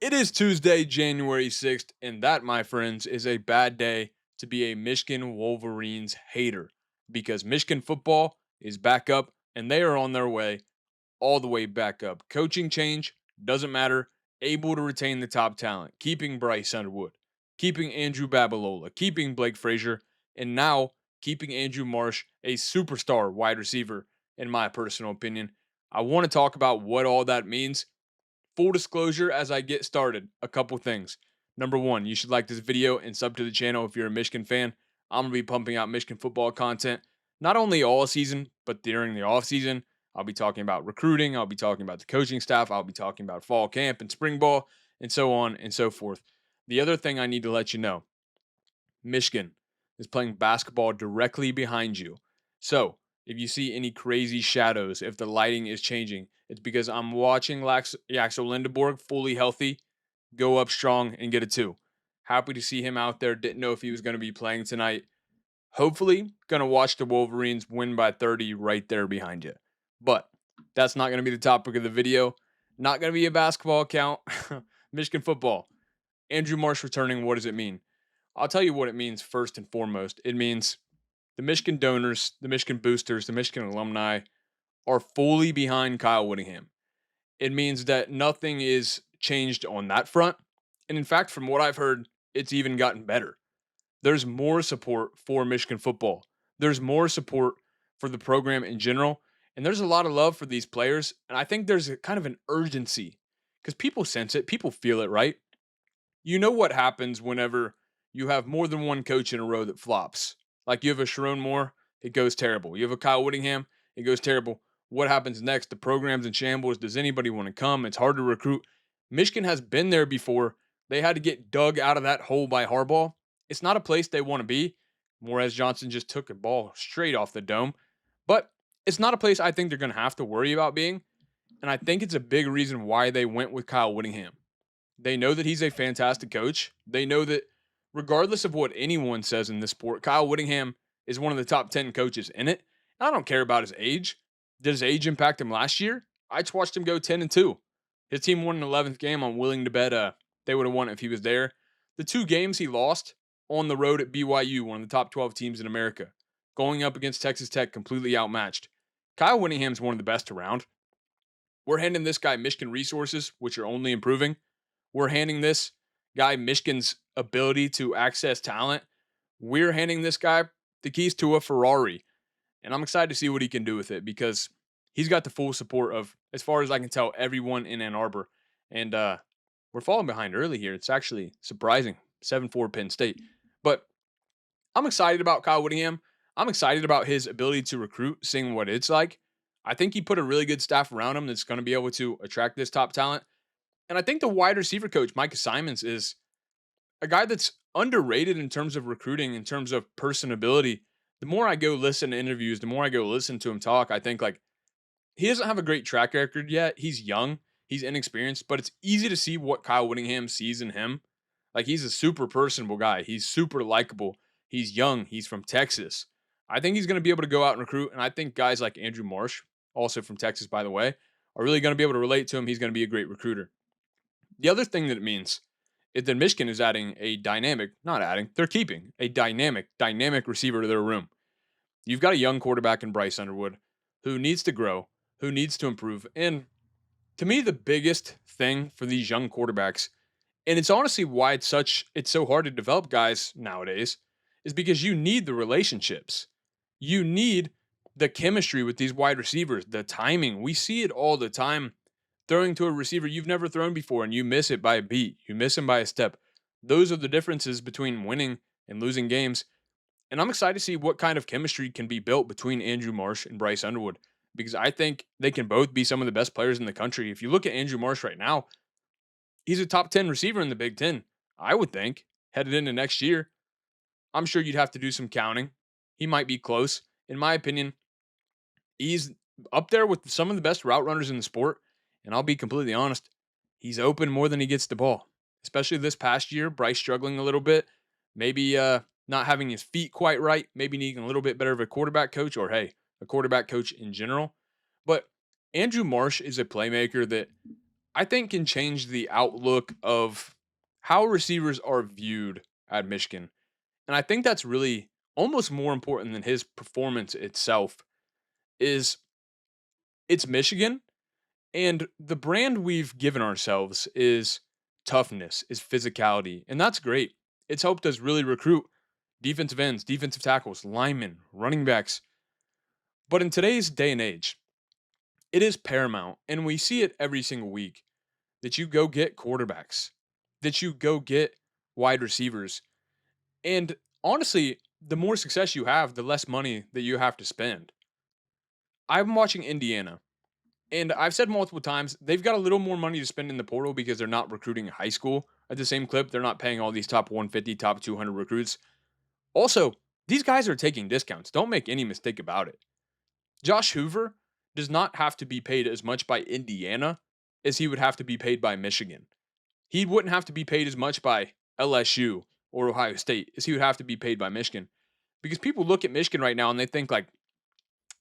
It is Tuesday, January 6th, and that, my friends, is a bad day to be a Michigan Wolverines hater because Michigan football is back up and they are on their way, all the way back up. Coaching change doesn't matter, able to retain the top talent, keeping Bryce Underwood, keeping Andrew Babalola, keeping Blake Frazier, and now keeping Andrew Marsh, a superstar wide receiver, in my personal opinion. I want to talk about what all that means. Full disclosure as I get started, a couple things. Number one, you should like this video and sub to the channel if you're a Michigan fan. I'm going to be pumping out Michigan football content, not only all season, but during the off season. I'll be talking about recruiting. I'll be talking about the coaching staff. I'll be talking about fall camp and spring ball and so on and so forth. The other thing I need to let you know, Michigan is playing basketball directly behind you. So if you see any crazy shadows, if the lighting is changing, it's because I'm watching Yaxel Lindeborg fully healthy, go up strong and get a two. Happy to see him out there. Didn't know if he was going to be playing tonight. Hopefully, going to watch the Wolverines win by 30 right there behind you. But that's not going to be the topic of the video. Not going to be a basketball account. Michigan football. Andrew Marsh returning. What does it mean? I'll tell you what it means first and foremost. It means the Michigan donors, the Michigan boosters, the Michigan alumni are fully behind Kyle Whittingham. It means that nothing is changed on that front. And in fact, from what I've heard, it's even gotten better. There's more support for Michigan football. There's more support for the program in general. And there's a lot of love for these players. And I think there's a kind of an urgency because people sense it, people feel it, right? You know what happens whenever you have more than one coach in a row that flops. Like you have a Sharon Moore, it goes terrible. You have a Kyle Whittingham, it goes terrible. What happens next? The program's in shambles. Does anybody want to come? It's hard to recruit. Michigan has been there before. They had to get dug out of that hole by Harbaugh. It's not a place they want to be. Morez Johnson just took a ball straight off the dome. But it's not a place I think they're going to have to worry about being. And I think it's a big reason why they went with Kyle Whittingham. They know that he's a fantastic coach. They know that regardless of what anyone says in this sport, Kyle Whittingham is one of the top 10 coaches in it. And I don't care about his age. Did his age impact him last year? I just watched him go 10-2. His team won an 11th game. I'm willing to bet they would have won if he was there. The two games he lost on the road at BYU, one of the top 12 teams in America, going up against Texas Tech, completely outmatched. Kyle Whittingham's one of the best around. We're handing this guy Michigan resources, which are only improving. We're handing this guy Michigan's ability to access talent. We're handing this guy the keys to a Ferrari. And I'm excited to see what he can do with it because he's got the full support of, as far as I can tell, everyone in Ann Arbor. And we're falling behind early here. It's actually surprising. 7-4 Penn State. But I'm excited about Kyle Whittingham. I'm excited about his ability to recruit, seeing what it's like. I think he put a really good staff around him that's going to be able to attract this top talent. And I think the wide receiver coach, Micah Simons, is a guy that's underrated in terms of recruiting, in terms of personability. The more I go listen to interviews, the more I go listen to him talk, I think like he doesn't have a great track record yet. He's young, he's inexperienced, but it's easy to see what Kyle Whittingham sees in him. Like he's a super personable guy. He's super likable. He's young. He's from Texas. I think he's going to be able to go out and recruit. And I think guys like Andrew Marsh, also from Texas, by the way, are really going to be able to relate to him. He's going to be a great recruiter. The other thing that it means is that Michigan is adding a dynamic, not adding, they're keeping a dynamic receiver to their room. You've got a young quarterback in Bryce Underwood who needs to grow, who needs to improve. And to me, the biggest thing for these young quarterbacks, and it's honestly why it's so hard to develop guys nowadays, is because you need the relationships. You need the chemistry with these wide receivers, the timing. We see it all the time. Throwing to a receiver you've never thrown before and you miss it by a beat, you miss him by a step. Those are the differences between winning and losing games. And I'm excited to see what kind of chemistry can be built between Andrew Marsh and Bryce Underwood because I think they can both be some of the best players in the country. If you look at Andrew Marsh right now, he's a top 10 receiver in the Big Ten, I would think, headed into next year. I'm sure you'd have to do some counting. He might be close. In my opinion, he's up there with some of the best route runners in the sport. And I'll be completely honest, he's open more than he gets the ball. Especially this past year, Bryce struggling a little bit. Maybe not having his feet quite right. Maybe needing a little bit better of a quarterback coach or, hey, a quarterback coach in general. But Andrew Marsh is a playmaker that I think can change the outlook of how receivers are viewed at Michigan. And I think that's really almost more important than his performance itself is it's Michigan and the brand we've given ourselves is toughness, is physicality, and that's great. It's helped us really recruit defensive ends, defensive tackles, linemen, running backs. But in today's day and age, it is paramount, and we see it every single week that you go get quarterbacks, that you go get wide receivers. And honestly, the more success you have, the less money that you have to spend. I'm watching Indiana, and I've said multiple times, they've got a little more money to spend in the portal because they're not recruiting high school at the same clip. They're not paying all these top 150, top 200 recruits. Also, these guys are taking discounts. Don't make any mistake about it. Josh Hoover does not have to be paid as much by Indiana as he would have to be paid by Michigan. He wouldn't have to be paid as much by LSU or Ohio State as he would have to be paid by Michigan. Because people look at Michigan right now and they think like,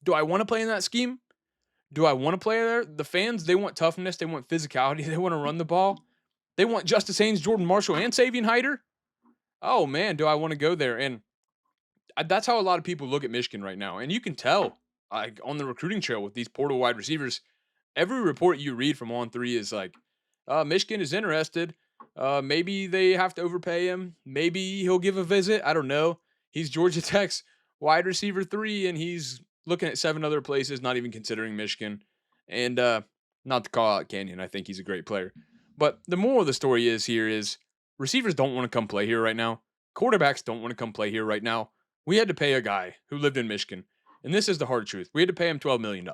do I want to play in that scheme? Do I want to play there? The fans, they want toughness, they want physicality, they want to run the ball. They want Justice Haynes, Jordan Marshall, and Savion Hyder. Oh man, do I want to go there? And that's how a lot of people look at Michigan right now. And you can tell like on the recruiting trail with these portal wide receivers, every report you read from On Three is like, Michigan is interested. Maybe they have to overpay him. Maybe he'll give a visit. I don't know. He's Georgia Tech's wide receiver 3, and he's looking at 7 other places, not even considering Michigan. And not to call out Canyon, I think he's a great player. But the moral of the story is here is receivers don't want to come play here right now. Quarterbacks don't want to come play here right now. We had to pay a guy who lived in Michigan, and this is the hard truth. We had to pay him $12 million.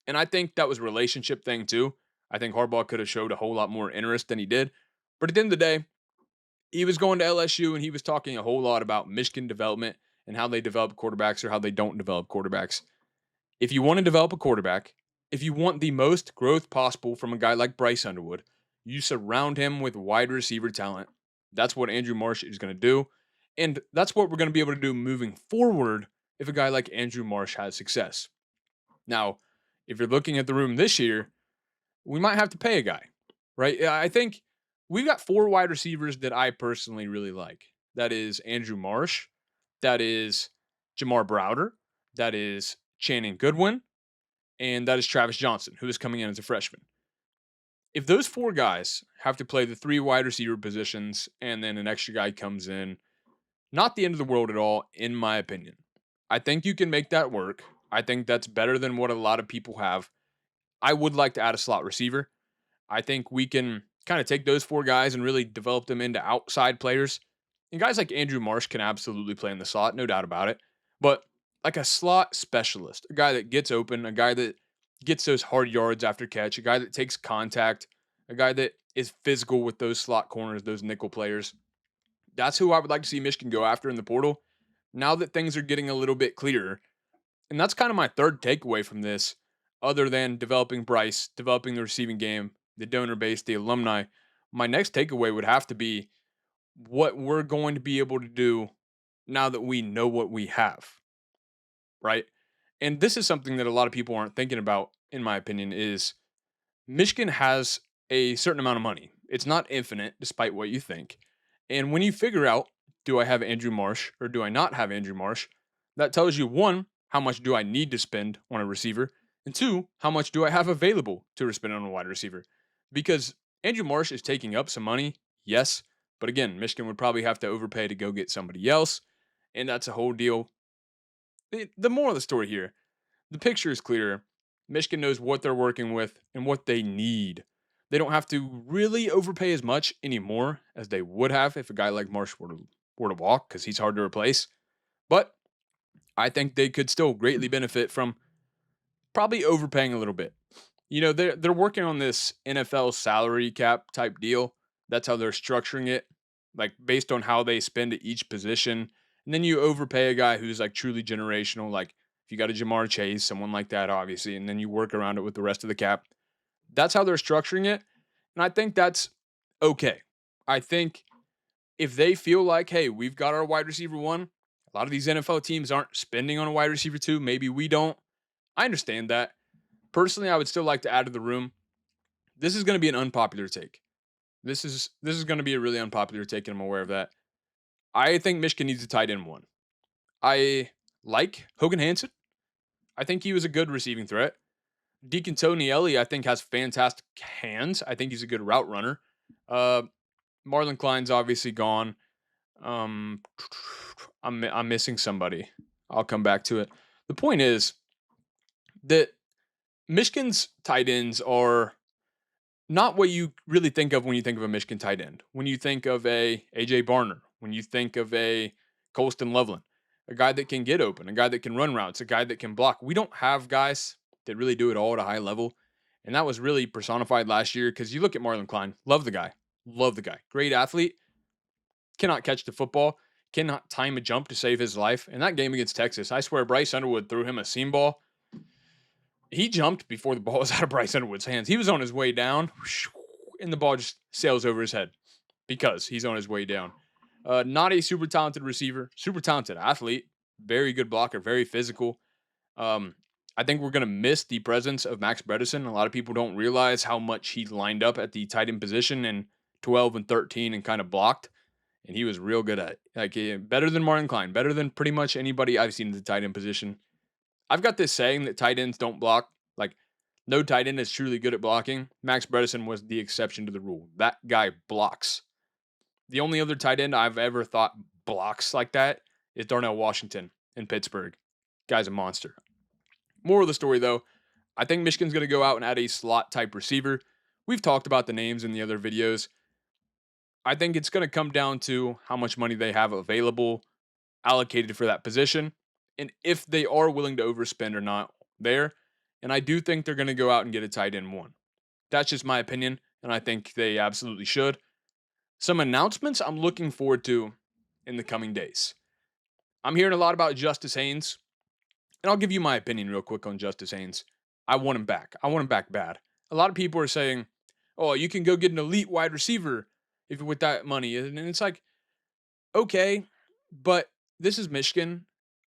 And I think that was a relationship thing too. I think Harbaugh could have showed a whole lot more interest than he did. But at the end of the day, he was going to LSU and he was talking a whole lot about Michigan development and how they develop quarterbacks or how they don't develop quarterbacks. If you want to develop a quarterback, if you want the most growth possible from a guy like Bryce Underwood, you surround him with wide receiver talent. That's what Andrew Marsh is going to do. And that's what we're going to be able to do moving forward if a guy like Andrew Marsh has success. Now, if you're looking at the room this year, we might have to pay a guy, right? I think we've got 4 wide receivers that I personally really like. That is Andrew Marsh, that is Jamar Browder, that is Channing Goodwin, and that is Travis Johnson, who is coming in as a freshman. If those 4 guys have to play the 3 wide receiver positions and then an extra guy comes in, not the end of the world at all, in my opinion. I think you can make that work. I think that's better than what a lot of people have. I would like to add a slot receiver. I think we can kind of take those 4 guys and really develop them into outside players. And guys like Andrew Marsh can absolutely play in the slot, no doubt about it. But like a slot specialist, a guy that gets open, a guy that gets those hard yards after catch, a guy that takes contact, a guy that is physical with those slot corners, those nickel players. That's who I would like to see Michigan go after in the portal. Now that things are getting a little bit clearer, and that's kind of my third takeaway from this, other than developing Bryce, developing the receiving game, the donor base, the alumni. My next takeaway would have to be what we're going to be able to do now that we know what we have, right? And this is something that a lot of people aren't thinking about, in my opinion, is Michigan has a certain amount of money. It's not infinite, despite what you think. And when you figure out, do I have Andrew Marsh or do I not have Andrew Marsh? That tells you one, how much do I need to spend on a receiver? And 2, how much do I have available to spend on a wide receiver? Because Andrew Marsh is taking up some money, yes. But again, Michigan would probably have to overpay to go get somebody else. And that's a whole deal. The moral of the story here, the picture is clearer. Michigan knows what they're working with and what they need. They don't have to really overpay as much anymore as they would have if a guy like Marsh were to walk because he's hard to replace. But I think they could still greatly benefit from probably overpaying a little bit. You know, they're working on this NFL salary cap type deal. That's how they're structuring it, like based on how they spend at each position. And then you overpay a guy who's like truly generational, like if you got a Jamar Chase, someone like that, obviously, and then you work around it with the rest of the cap. That's how they're structuring it. And I think that's okay. I think if they feel like, hey, we've got our wide receiver 1, a lot of these NFL teams aren't spending on a wide receiver 2. Maybe we don't. I understand that. Personally, I would still like to add to the room This is going to be an unpopular take. This is going to be a really unpopular take, and I'm aware of that. I think Michigan needs a tight end one. I like Hogan Hansen. I think he was a good receiving threat. Deacon Tonielli, I think, has fantastic hands. I think he's a good route runner. Uh, Marlon Klein's obviously gone. Um, I'm missing somebody. I'll come back to it. The point is that Michigan's tight ends are not what you really think of when you think of a Michigan tight end. When you think of a AJ Barner, when you think of a Colston Loveland, a guy that can get open, a guy that can run routes, a guy that can block. We don't have guys that really do it all at a high level. And that was really personified last year because you look at Marlon Klein, love the guy, love the guy. Great athlete, cannot catch the football, cannot time a jump to save his life. In that game against Texas, I swear Bryce Underwood threw him a seam ball. He jumped before the ball was out of Bryce Underwood's hands. He was on his way down, and the ball just sails over his head because he's on his way down. Not a super talented receiver, super talented athlete, very good blocker, very physical. I think we're going to miss the presence of Max Bredesen. A lot of people don't realize how much he lined up at the tight end position in 12 and 13 and kind of blocked. And he was real good at it. Better than Martin Klein, better than pretty much anybody I've seen in the tight end position. I've got this saying that tight ends don't block. Like, no tight end is truly good at blocking. Max Bredesen was the exception to the rule. That guy blocks. The only other tight end I've ever thought blocks like that is Darnell Washington in Pittsburgh. Guy's a monster. Moral of the story, though, I think Michigan's going to go out and add a slot type receiver. We've talked about the names in the other videos. I think it's going to come down to how much money they have available, allocated for that position, and if they are willing to overspend or not there. And I do think they're going to go out and get a tight end one. That's just my opinion, and I think they absolutely should. Some announcements I'm looking forward to in the coming days. I'm hearing a lot about Justice Haynes, and I'll give you my opinion real quick on Justice Haynes. I want him back. I want him back bad. A lot of people are saying, "Oh, you can go get an elite wide receiver if with that money," and it's like, okay, but this is Michigan.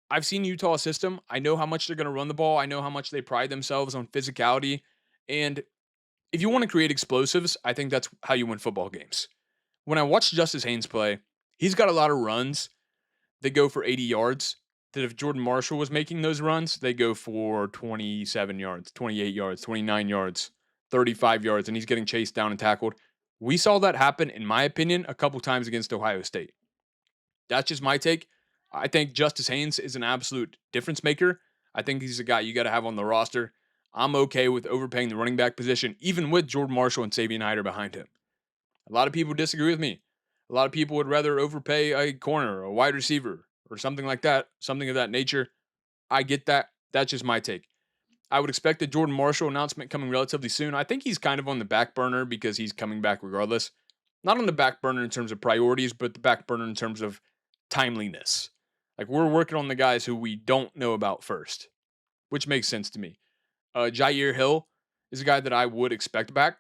I've seen Utah's system. I know how much they're going to run the ball. I know how much they pride themselves on physicality. And if you want to create explosives, I think that's how you win football games. When I watch Justice Haynes play, he's got a lot of runs that go for 80 yards. That if Jordan Marshall was making those runs, they go for 27 yards, 28 yards, 29 yards, 35 yards, and he's getting chased down and tackled. We saw that happen, in my opinion, a couple times against Ohio State. That's just my take. I think Justice Haynes is an absolute difference maker. I think he's a guy you got to have on the roster. I'm okay with overpaying the running back position, even with Jordan Marshall and Savion Hyder behind him. A lot of people disagree with me. A lot of people would rather overpay a corner, a wide receiver, or something like that, something of that nature. I get that. That's just my take. I would expect a Jordan Marshall announcement coming relatively soon. I think he's kind of on the back burner because he's coming back regardless. Not on the back burner in terms of priorities, but the back burner in terms of timeliness. Like, we're working on the guys who we don't know about first, which makes sense to me. Jair Hill is a guy that I would expect back.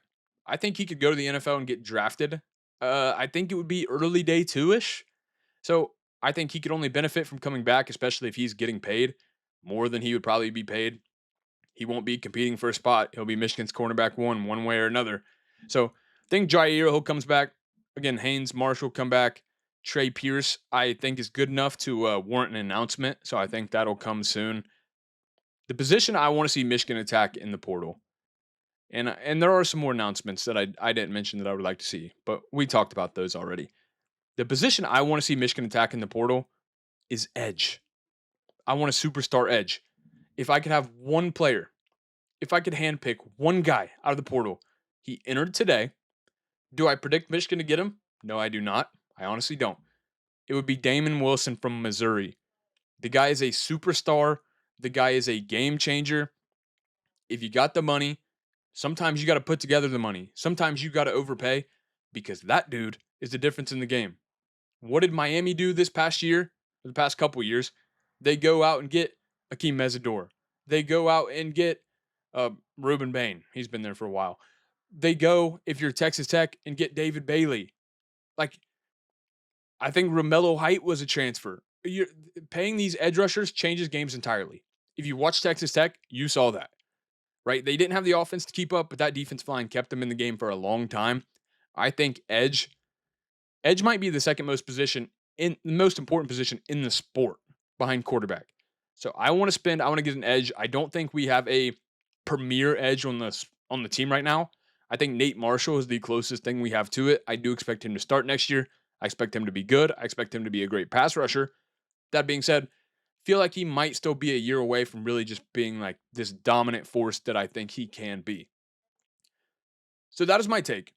I think he could go to the NFL and get drafted. I think it would be early day two-ish. So I think he could only benefit from coming back, especially if he's getting paid more than he would probably be paid. He won't be competing for a spot. He'll be Michigan's cornerback one way or another. So I think Jair Hill comes back. Again, Haynes, Marshall come back. Trey Pierce, I think, is good enough to warrant an announcement. So I think that'll come soon. The position I want to see Michigan attack in the portal. And there are some more announcements that I didn't mention that I would like to see, but we talked about those already. The position I want to see Michigan attack in the portal is edge. I want a superstar edge. If I could have one player, if I could handpick one guy out of the portal, he entered today. Do I predict Michigan to get him? No, I do not. I honestly don't. It would be Damon Wilson from Missouri. The guy is a superstar. The guy is a game changer. If you got the money, sometimes you got to put together the money. Sometimes you got to overpay because that dude is the difference in the game. What did Miami do this past year, or the past couple years? They go out and get Akeem Mesidor. They go out and get Ruben Bain. He's been there for a while. They go, if you're Texas Tech, and get David Bailey. Like, I think Romello Height was a transfer. You're paying these edge rushers changes games entirely. If you watch Texas Tech, you saw that. right? They didn't have the offense to keep up, but that defensive line kept them in the game for a long time. I think edge might be the second most position in the most important position in the sport behind quarterback. So I want to get an edge. I don't think we have a premier edge on the team right now. I think Nate Marshall is the closest thing we have to it. I do expect him to start next year. I expect him to be good. I expect him to be a great pass rusher. That being said, feel like he might still be a year away from really just being like this dominant force that I think he can be. So that is my take.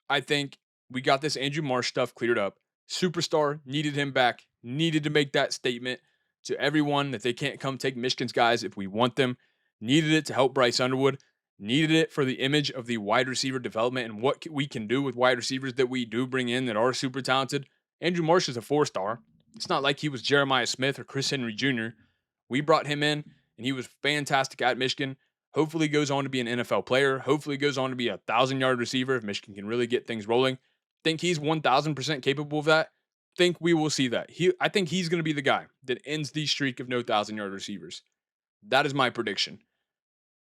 I think we got this Andrew Marsh stuff cleared up. Superstar, needed him back, needed to make that statement to everyone that they can't come take Michigan's guys if we want them. Needed it to help Bryce Underwood. Needed it for the image of the wide receiver development and what we can do with wide receivers that we do bring in that are super talented. Andrew Marsh is a 4-star. It's not like he was Jeremiah Smith or Chris Henry Jr. We brought him in, and he was fantastic at Michigan. Hopefully goes on to be an NFL player. Hopefully goes on to be a 1,000-yard receiver if Michigan can really get things rolling. Think he's 1,000% capable of that. Think we will see that. I think he's going to be the guy that ends the streak of no 1,000-yard receivers. That is my prediction.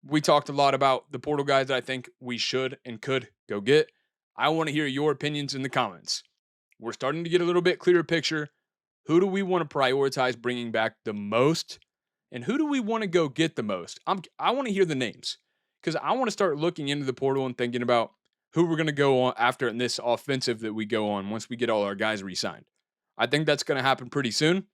We talked a lot about the portal guys that I think we should and could go get. I want to hear your opinions in the comments. We're starting to get a little bit clearer picture. Who do we want to prioritize bringing back the most? And who do we want to go get the most? I want to hear the names because I want to start looking into the portal and thinking about who we're going to go on after in this offensive that we go on once we get all our guys re-signed. I think that's going to happen pretty soon.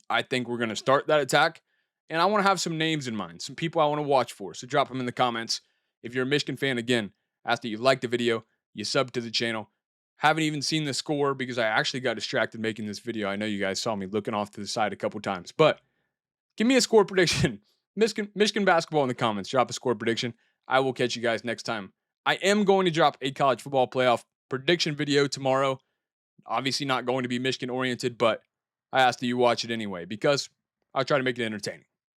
I think we're going to start that attack. And I want to have some names in mind, some people I want to watch for. So drop them in the comments. If you're a Michigan fan, again, ask that you like the video, you sub to the channel. Haven't even seen the score because I actually got distracted making this video. I know you guys saw me looking off to the side a couple times, but give me a score prediction. Michigan basketball in the comments. Drop a score prediction. I will catch you guys next time. I am going to drop a college football playoff prediction video tomorrow. Obviously not going to be Michigan oriented, but I ask that you watch it anyway because I'll try to make it entertaining.